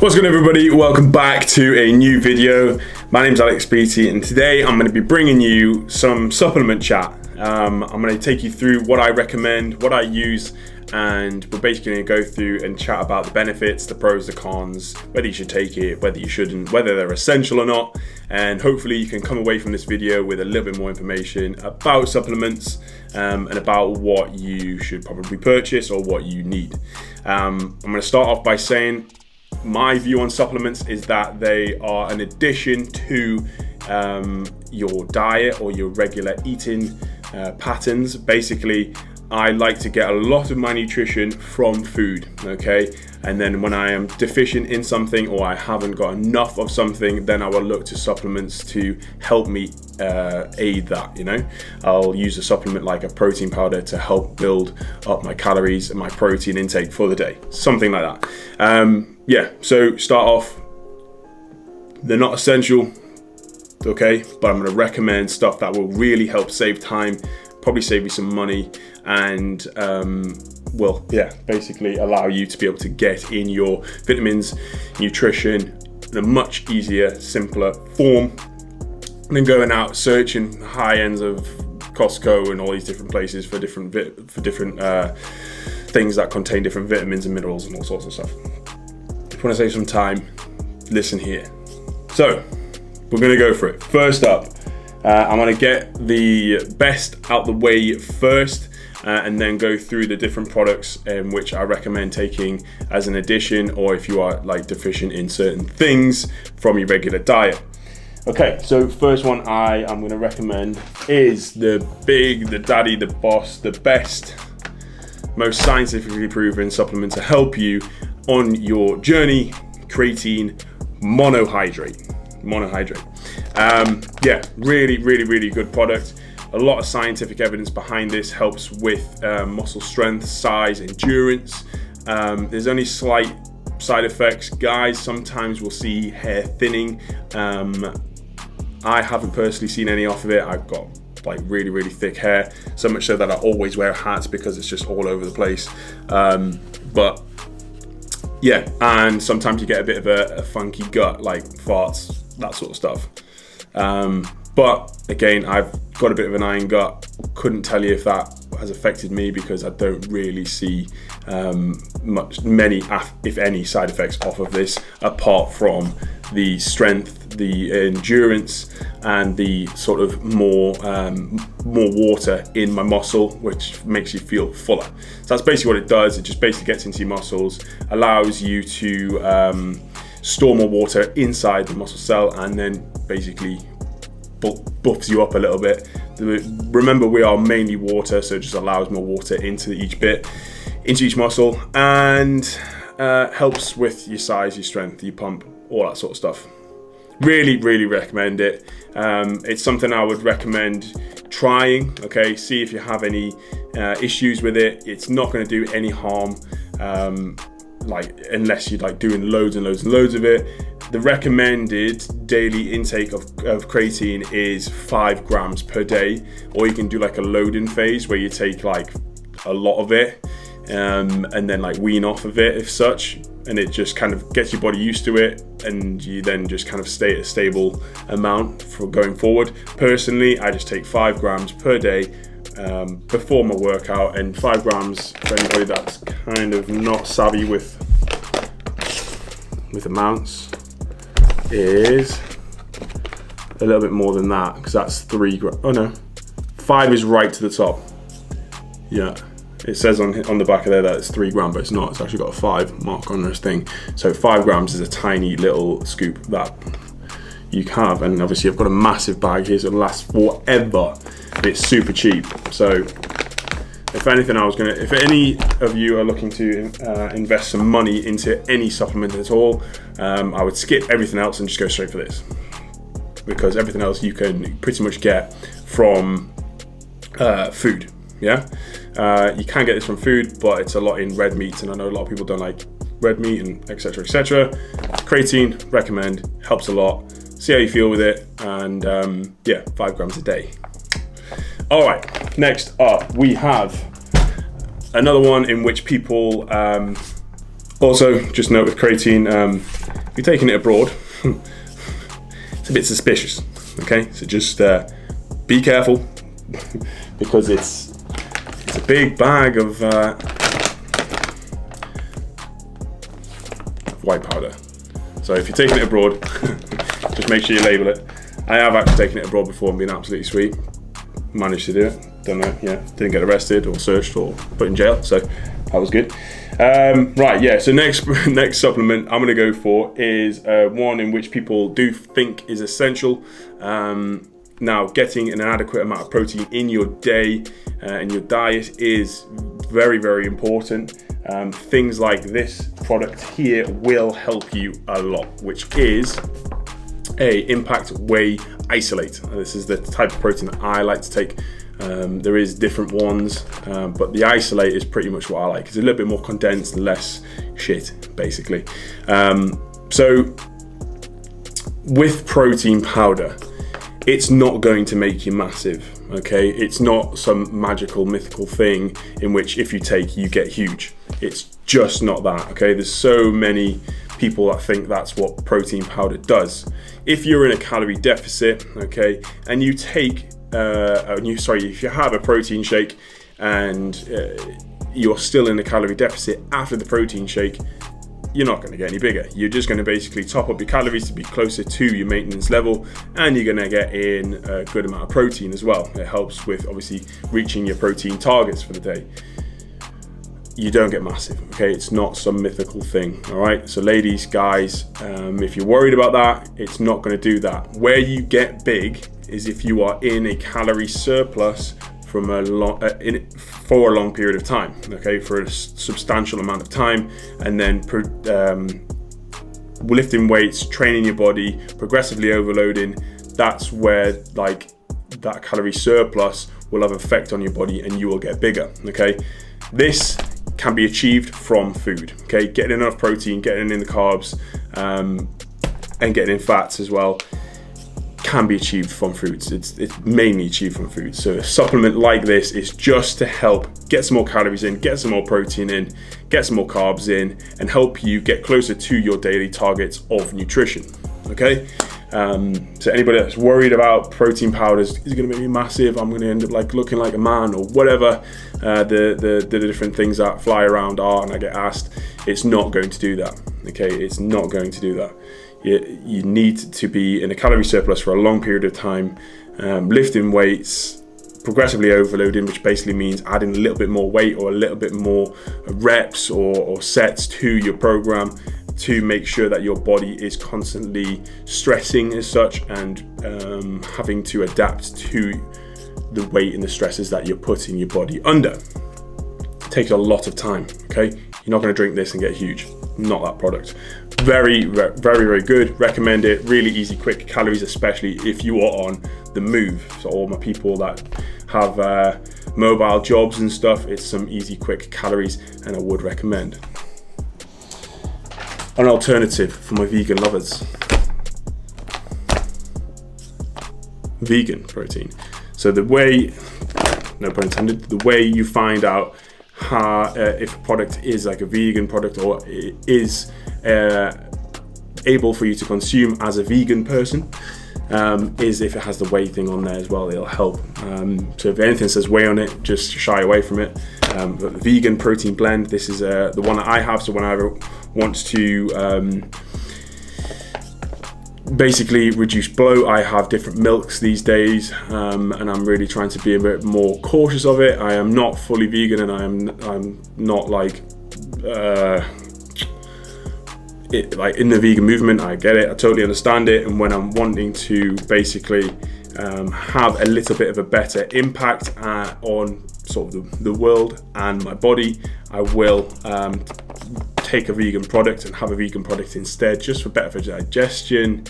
What's good, everybody? Welcome back to a new video. My name's Alex Beatty, and today I'm going to be bringing you some supplement chat. I'm going to take you through what I recommend, what I use, and we're basically going to go through and chat about the benefits, the pros, the cons, whether you should take it, whether you shouldn't, whether they're essential or not, and hopefully you can come away from this video with a little bit more information about supplements and about what you should probably purchase or what you need. I'm going to start off by saying my view on supplements is that they are an addition to your diet or your regular eating patterns. Basically, I like to get a lot of my nutrition from food, okay? And then when I am deficient in something or I haven't got enough of something, then I will look to supplements to help me aid that, you know? I'll use a supplement like a protein powder to help build up my calories and my protein intake for the day, something like that. Yeah, so start off, they're not essential, okay? But I'm gonna recommend stuff that will really help save time, probably save you some money, and will basically allow you to be able to get in your vitamins, nutrition in a much easier, simpler form than going out searching high ends of Costco and all these different places for different things that contain different vitamins and minerals and all sorts of stuff. If you want to save some time, listen here. So we're going to go for it. First up, I'm going to get the best out the way first, and then go through the different products which I recommend taking as an addition, or if you are like deficient in certain things from your regular diet. Okay, so first one I'm going to recommend is the daddy, the boss, the best, most scientifically proven supplement to help you on your journey: creatine monohydrate. Really good product. A lot of scientific evidence behind this. Helps with muscle strength, size, endurance. There's only slight side effects. Guys sometimes will see hair thinning. I haven't personally seen any off of it. I've got like really thick hair, so much so that I always wear hats because it's just all over the place. But yeah, and sometimes you get a bit of a funky gut, like farts, that sort of stuff. But again, I've got a bit of an iron gut. Couldn't tell you if that has affected me because I don't really see many, if any, side effects off of this, apart from the strength, the endurance, and the sort of more water in my muscle, which makes you feel fuller. So that's basically what it does. It just basically gets into your muscles, allows you to store more water inside the muscle cell, and then basically buffs you up a little bit. Remember, we are mainly water, so it just allows more water into each muscle, and helps with your size, your strength, your pump, all that sort of stuff. Really recommend it. It's something I would recommend trying. Okay, see if you have any issues with it. It's not going to do any harm, unless you're like doing loads and loads of it. The recommended daily intake of creatine is 5 grams per day, or you can do like a load-in phase where you take like a lot of it and then like wean off of it, if such, and it just kind of gets your body used to it, and you then just kind of stay at a stable amount for going forward. Personally, I just take 5 grams per day before my workout, and 5 grams, for anybody that's kind of not savvy with amounts, is a little bit more than that, because that's 3 grams. Oh no, 5 is right to the top. Yeah, it says on the back of there that it's 3 grams, but it's not. It's actually got a 5 mark on this thing. So 5 grams is a tiny little scoop that you have, and obviously I've got a massive bag here, so it'll last forever. It's super cheap. So if anything, if any of you are looking to invest some money into any supplement at all, I would skip everything else and just go straight for this, because everything else you can pretty much get from food. Yeah, you can get this from food, but it's a lot in red meats, and I know a lot of people don't like red meat, and etc. Creatine, recommend, helps a lot. See how you feel with it, and 5 grams a day. All right, next up we have another one in which people Also, just note with creatine, if you're taking it abroad, it's a bit suspicious, okay? So just be careful, because it's a big bag of white powder. So if you're taking it abroad, just make sure you label it. I have actually taken it abroad before and been absolutely sweet. Managed to do it. Don't know, yeah, didn't get arrested or searched or put in jail, so that was good. Right, yeah, so next supplement I'm gonna go for is one in which people do think is essential. Now, getting an adequate amount of protein in your day, in your diet, is very, very important. Things like this product here will help you a lot, which is Impact Whey Isolate. This is the type of protein that I like to take. There is different ones, but the Isolate is pretty much what I like. It's a little bit more condensed, less shit, basically. So with protein powder, it's not going to make you massive, okay? It's not some magical, mythical thing in which if you take, you get huge. It's just not that, okay? There's so many people that think that's what protein powder does. If you're in a calorie deficit, okay, and you take, if you have a protein shake and you're still in a calorie deficit after the protein shake, you're not going to get any bigger. You're just going to basically top up your calories to be closer to your maintenance level, and you're going to get in a good amount of protein as well. It helps with obviously reaching your protein targets for the day. You don't get massive, okay? It's not some mythical thing, all right? So ladies, guys, if you're worried about that, it's not going to do that. Where you get big is if you are in a calorie surplus from for a long period of time, okay, for a substantial amount of time, and then lifting weights, training your body, progressively overloading. That's where like that calorie surplus will have an effect on your body, and you will get bigger. Okay, this can be achieved from food. Okay, getting enough protein, getting in the carbs, and getting in fats as well, can be achieved from foods. It's mainly achieved from foods. So a supplement like this is just to help get some more calories in, get some more protein in, get some more carbs in, and help you get closer to your daily targets of nutrition. Okay, so anybody that's worried about protein powders, is it going to make me massive? I'm going to end up like looking like a man, or whatever the different things that fly around are, and I get asked, it's not going to do that. Okay, it's not going to do that. You need to be in a calorie surplus for a long period of time, lifting weights, progressively overloading, which basically means adding a little bit more weight or a little bit more reps or sets to your program to make sure that your body is constantly stressing as such, and having to adapt to the weight and the stresses that you're putting your body under. It takes a lot of time, okay? You're not going to drink this and get huge. Not that product. Very, very, very good. Recommend it. Really easy, quick calories, especially if you are on the move. So all my people that have mobile jobs and stuff, it's some easy, quick calories, and I would recommend. An alternative for my vegan lovers. Vegan protein. So the way, no pun intended, the way you find out if a product is like a vegan product or is able for you to consume as a vegan person, is if it has the whey thing on there as well. It'll help. So if anything says whey on it, just shy away from it. But the vegan protein blend, this is the one that I have. So when I want to basically reduce bloat, I have different milks these days, and I'm really trying to be a bit more cautious of it. I am not fully vegan, and I'm not like in the vegan movement. I get it, I totally understand it, and when I'm wanting to basically have a little bit of a better impact on sort of the world and my body, I will take a vegan product and have a vegan product instead, just for better digestion,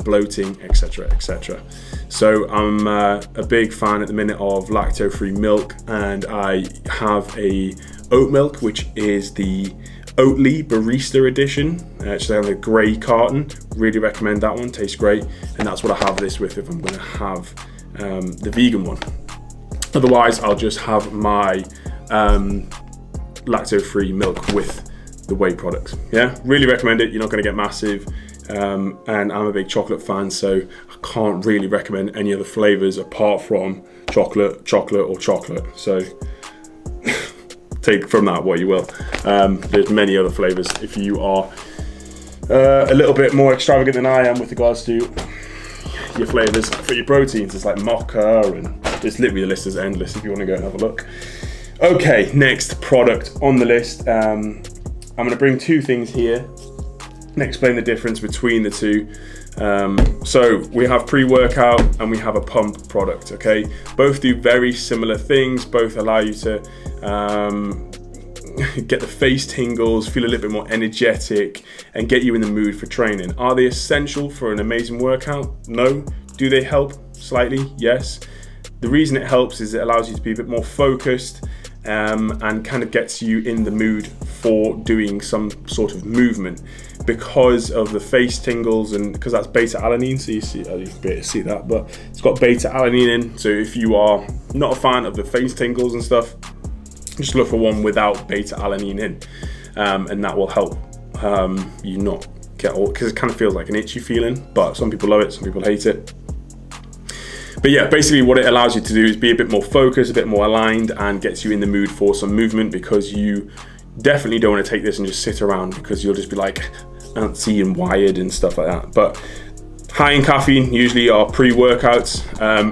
bloating, etc, etc. So I'm a big fan at the minute of lacto-free milk, and I have a oat milk, which is the Oatly Barista Edition. It's on a grey carton. Really recommend that one, tastes great, and that's what I have this with if I'm going to have the vegan one. Otherwise, I'll just have my lacto-free milk with the whey products. Yeah, really recommend it. You're not going to get massive. And I'm a big chocolate fan, so I can't really recommend any other flavors apart from chocolate or chocolate. So take from that what you will. There's many other flavors if you are a little bit more extravagant than I am with regards to your flavors for your proteins. It's like mocha, and it's literally, the list is endless if you want to go and have a look. Okay, next product on the list. I'm going to bring two things here and explain the difference between the two. So we have pre-workout and we have a pump product, okay? Both do very similar things. Both allow you to get the face tingles, feel a little bit more energetic, and get you in the mood for training. Are they essential for an amazing workout? No. Do they help? Slightly, yes. The reason it helps is it allows you to be a bit more focused, and kind of gets you in the mood for doing some sort of movement because of the face tingles, and because that's beta alanine. So you can better see that, but it's got beta alanine in. So if you are not a fan of the face tingles and stuff, just look for one without beta alanine in, and that will help you not get all, because it kind of feels like an itchy feeling, but some people love it, some people hate it. But yeah, basically what it allows you to do is be a bit more focused, a bit more aligned, and gets you in the mood for some movement, because you definitely don't want to take this and just sit around, because you'll just be like antsy and wired and stuff like that. But high in caffeine usually are pre-workouts,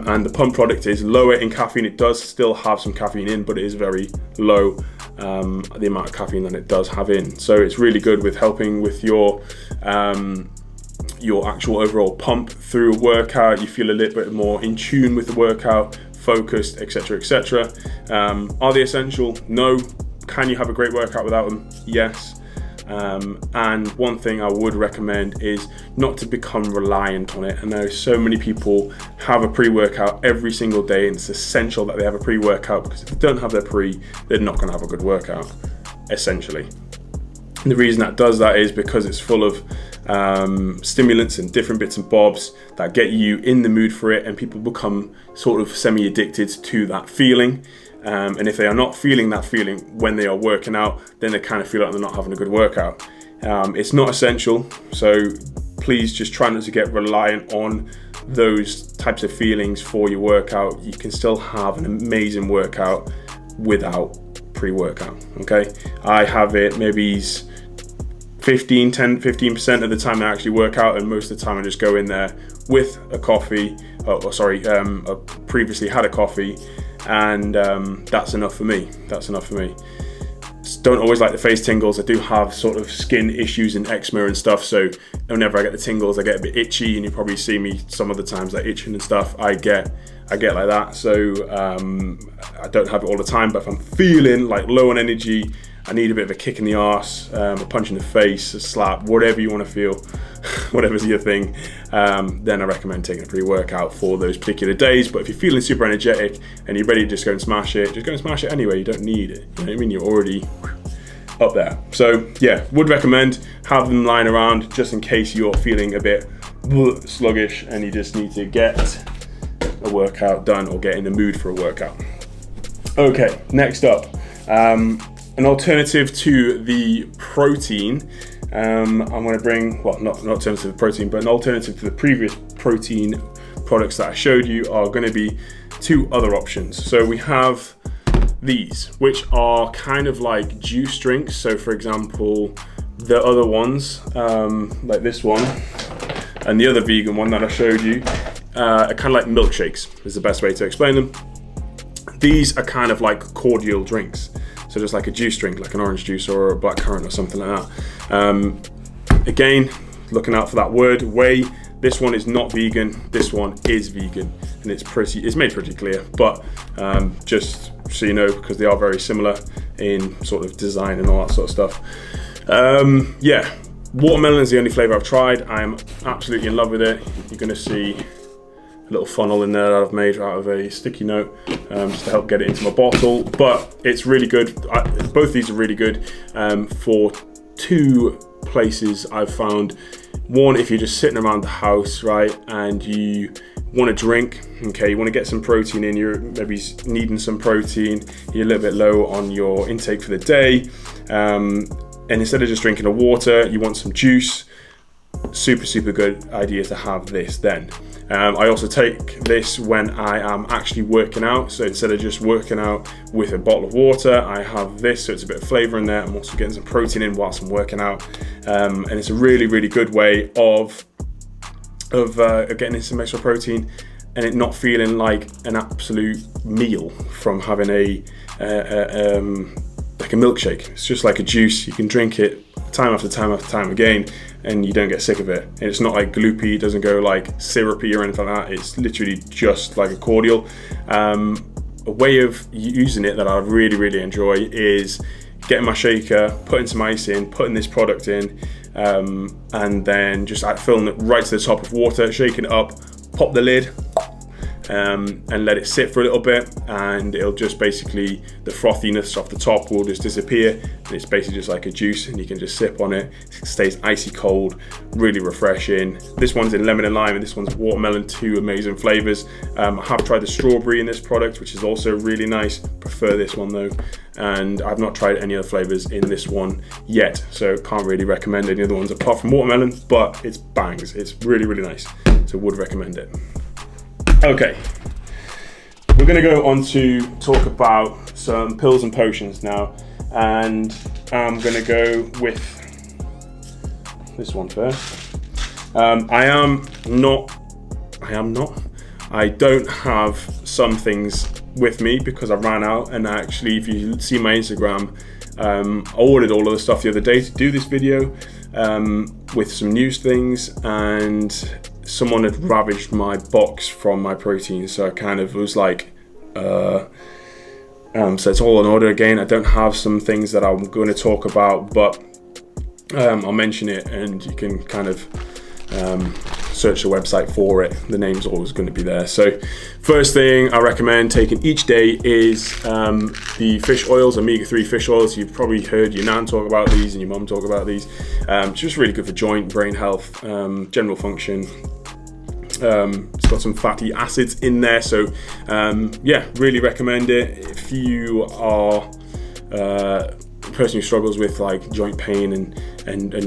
and the pump product is lower in caffeine. It does still have some caffeine in, but it is very low, the amount of caffeine that it does have in. So it's really good with helping with your actual overall pump through a workout. You feel a little bit more in tune with the workout, focused, etc., etc. Are they essential? No. Can you have a great workout without them? Yes. And one thing I would recommend is not to become reliant on it. And there are so many people have a pre-workout every single day, and it's essential that they have a pre-workout, because if they don't have their pre, they're not going to have a good workout, essentially. And the reason that does that is because it's full of stimulants and different bits and bobs that get you in the mood for it, and people become sort of semi-addicted to that feeling. And if they are not feeling that feeling when they are working out, then they kind of feel like they're not having a good workout. It's not essential, so please just try not to get reliant on those types of feelings for your workout. You can still have an amazing workout without pre-workout, okay? I have it maybe 15% of the time I actually work out, and most of the time I just go in there with a coffee, I previously had a coffee, and that's enough for me. Don't always like the face tingles. I do have sort of skin issues and eczema and stuff, so whenever I get the tingles, I get a bit itchy, and you probably see me some of the times like itching and stuff. I get like that, so I don't have it all the time, but if I'm feeling like low on energy, I need a bit of a kick in the arse, a punch in the face, a slap, whatever you want to feel, whatever's your thing, then I recommend taking a pre-workout for those particular days. But if you're feeling super energetic and you're ready to just go and smash it, just go and smash it anyway. You don't need it. You know what I mean? You're already up there. So yeah, would recommend have them lying around just in case you're feeling a bit sluggish and you just need to get a workout done or get in the mood for a workout. Okay, next up. An alternative to the protein, I'm going to bring, well, not an alternative to the protein, but an alternative to the previous protein products that I showed you are going to be two other options. So we have these, which are kind of like juice drinks. So for example, the other ones, like this one, and the other vegan one that I showed you, are kind of like milkshakes, is the best way to explain them. These are kind of like cordial drinks. So just like a juice drink, like an orange juice or a blackcurrant or something like that. Again, looking out for that word, whey. This one is not vegan. This one is vegan, and it's made pretty clear. But just so you know, because they are very similar in sort of design and all that sort of stuff. Yeah, watermelon is the only flavor I've tried. I am absolutely in love with it. You're going to see a little funnel in there that I've made out of a sticky note, just to help get it into my bottle. But it's really good. Both these are really good for two places I've found. One, if you're just sitting around the house, right, and you want to drink, okay, you want to get some protein in, you're maybe needing some protein, you're a little bit low on your intake for the day, and instead of just drinking the water, you want some juice, super good idea to have this then. I also take this when I am actually working out. So instead of just working out with a bottle of water, I have this, so it's a bit of flavor in there. I'm also getting some protein in whilst I'm working out. And it's a really good way of getting in some extra protein and it not feeling like an absolute meal from having like a milkshake. It's just like a juice. You can drink it time after time again, and you don't get sick of it. And it's not like gloopy, it doesn't go like syrupy or anything like that. It's literally just like a cordial. A way of using it that I really enjoy is getting my shaker, putting some ice in, putting this product in, and then just filling it right to the top of water, shaking it up, pop the lid, and let it sit for a little bit, and it'll just basically, the frothiness off the top will just disappear, and it's basically just like a juice, and you can just sip on it. It stays icy cold, really refreshing. This one's in lemon and lime, and this one's watermelon, 2 amazing flavors. I have tried the strawberry in this product, which is also really nice. Prefer this one though, and I've not tried any other flavors in this one yet, so can't really recommend any other ones apart from watermelon, but it's bangs. It's really nice, so would recommend it. Okay, we're going to go on to talk about some pills and potions now, and I'm going to go with this one first. I don't have some things with me because I ran out, and actually, if you see my Instagram, I ordered all of the stuff the other day to do this video with some news things, and someone had ravaged my box from my protein, so I kind of was like, so it's all in order again. I don't have some things that I'm going to talk about, but I'll mention it, and you can kind of search the website for it. The name's always going to be there. So first thing I recommend taking each day is the fish oils, omega-3 fish oils. You've probably heard your nan talk about these and your mum talk about these. It's just really good for joint, brain health, general function. It's got some fatty acids in there, so yeah, really recommend it. If you are a person who struggles with like joint pain and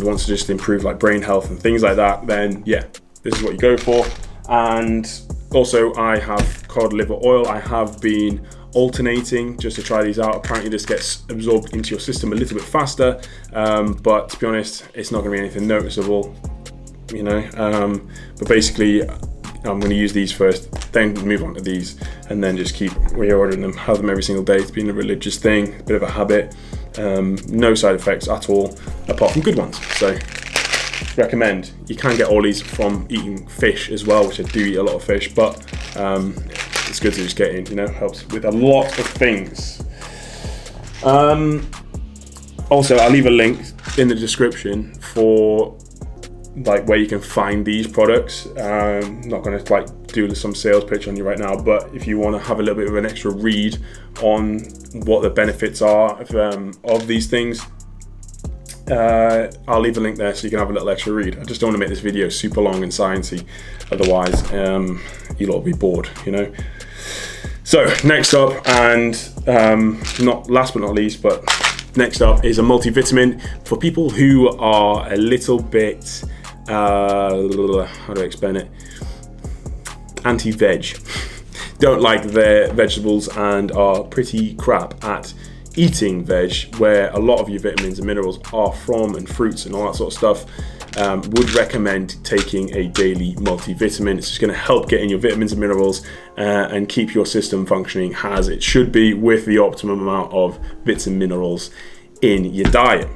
wants to just improve like brain health and things like that, then yeah, this is what you go for. And also I have cod liver oil. I have been alternating just to try these out. Apparently this gets absorbed into your system a little bit faster, but to be honest, it's not going to be anything noticeable, you know. But basically I'm going to use these first, then move on to these, and then just keep reordering them, have them every single day. It's been a religious thing, a bit of a habit. No side effects at all, apart from good ones. So recommend. You can get all these from eating fish as well, which I do eat a lot of fish, but it's good to just get in, you know, helps with a lot of things. Also, I'll leave a link in the description for like where you can find these products. Not going to like do some sales pitch on you right now, but if you want to have a little bit of an extra read on what the benefits are of these things, I'll leave a link there so you can have a little extra read. I just don't want to make this video super long and sciencey, otherwise you'll all be bored, you know. So next up, and not last but not least, but next up is a multivitamin for people who are a little bit how do I explain it, anti-veg, don't like their vegetables and are pretty crap at eating veg, where a lot of your vitamins and minerals are from, and fruits and all that sort of stuff. Would recommend taking a daily multivitamin. It's just going to help get in your vitamins and minerals and keep your system functioning as it should be, with the optimum amount of vitamins and minerals in your diet.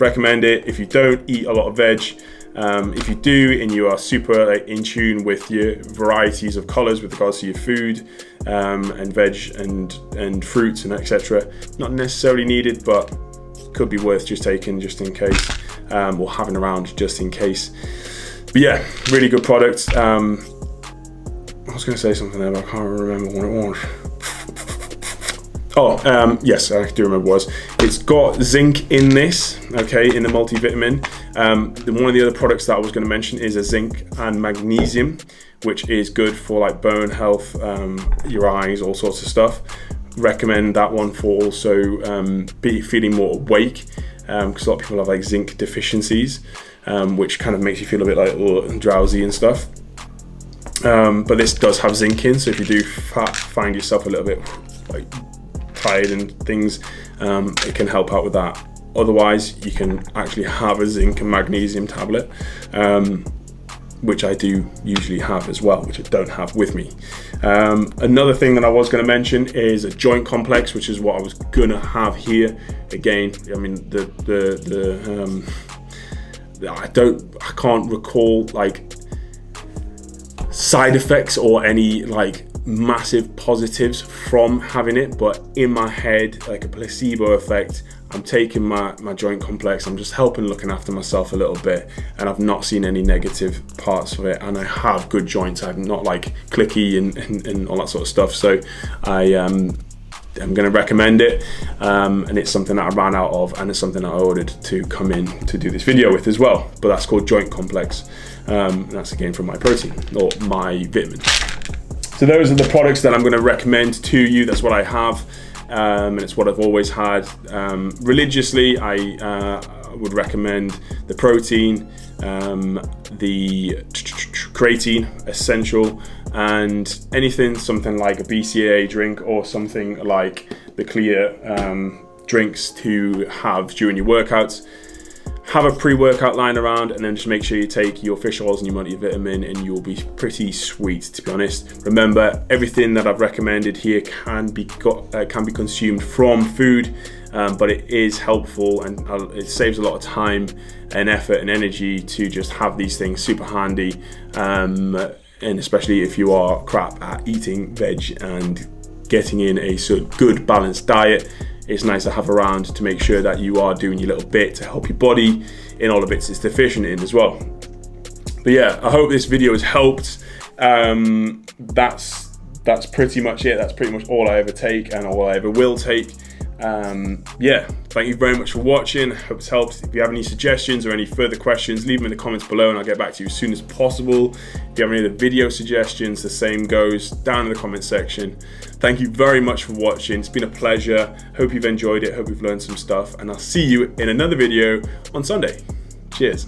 Recommend it if you don't eat a lot of veg. If you do and you are super in tune with your varieties of colors with regards to your food and veg and fruits and etc., not necessarily needed, but could be worth just taking just in case, or having around just in case. But yeah, really good product. I was going to say something there, but I can't remember what it was. Oh, yes, I do remember what it was. It's got zinc in this, okay, in the multivitamin. One of the other products that I was going to mention is a zinc and magnesium, which is good for like bone health, your eyes, all sorts of stuff. Recommend that one for also feeling more awake. because a lot of people have like zinc deficiencies, which kind of makes you feel a bit like drowsy and stuff. But this does have zinc in, so if you do find yourself a little bit like tired and things, it can help out with that. Otherwise, you can actually have a zinc and magnesium tablet, which I do usually have as well, which I don't have with me. Another thing that I was going to mention is a joint complex, which is what I was going to have here. Again, I mean, I can't recall like side effects or any like massive positives from having it, but in my head, like a placebo effect, I'm taking my joint complex, I'm just helping looking after myself a little bit, and I've not seen any negative parts of it, and I have good joints. I'm not like clicky and all that sort of stuff, so I'm going to recommend it, and it's something that I ran out of, and it's something I ordered to come in to do this video with as well, but that's called Joint Complex. That's again from My Protein or My Vitamin. So those are the products that I'm going to recommend to you. That's what I have, and it's what I've always had. Religiously, I would recommend the protein, the creatine essential, and anything something like a BCAA drink or something like the clear drinks to have during your workouts. Have a pre-workout lying around, and then just make sure you take your fish oils and your multivitamin, and you'll be pretty sweet, to be honest. Remember, everything that I've recommended here can be consumed from food, but it is helpful, and it saves a lot of time and effort and energy to just have these things super handy, and especially if you are crap at eating veg and getting in a sort of good balanced diet. It's nice to have around to make sure that you are doing your little bit to help your body in all the bits it's deficient in as well. But yeah, I hope this video has helped. That's pretty much it. That's pretty much all I ever take and all I ever will take. Yeah, thank you very much for watching. I hope it's helped. If you have any suggestions or any further questions, leave them in the comments below and I'll get back to you as soon as possible. If you have any other video suggestions, the same goes down in the comment section. Thank you very much for watching. It's been a pleasure. Hope you've enjoyed it. Hope you've learned some stuff, and I'll see you in another video on Sunday. Cheers.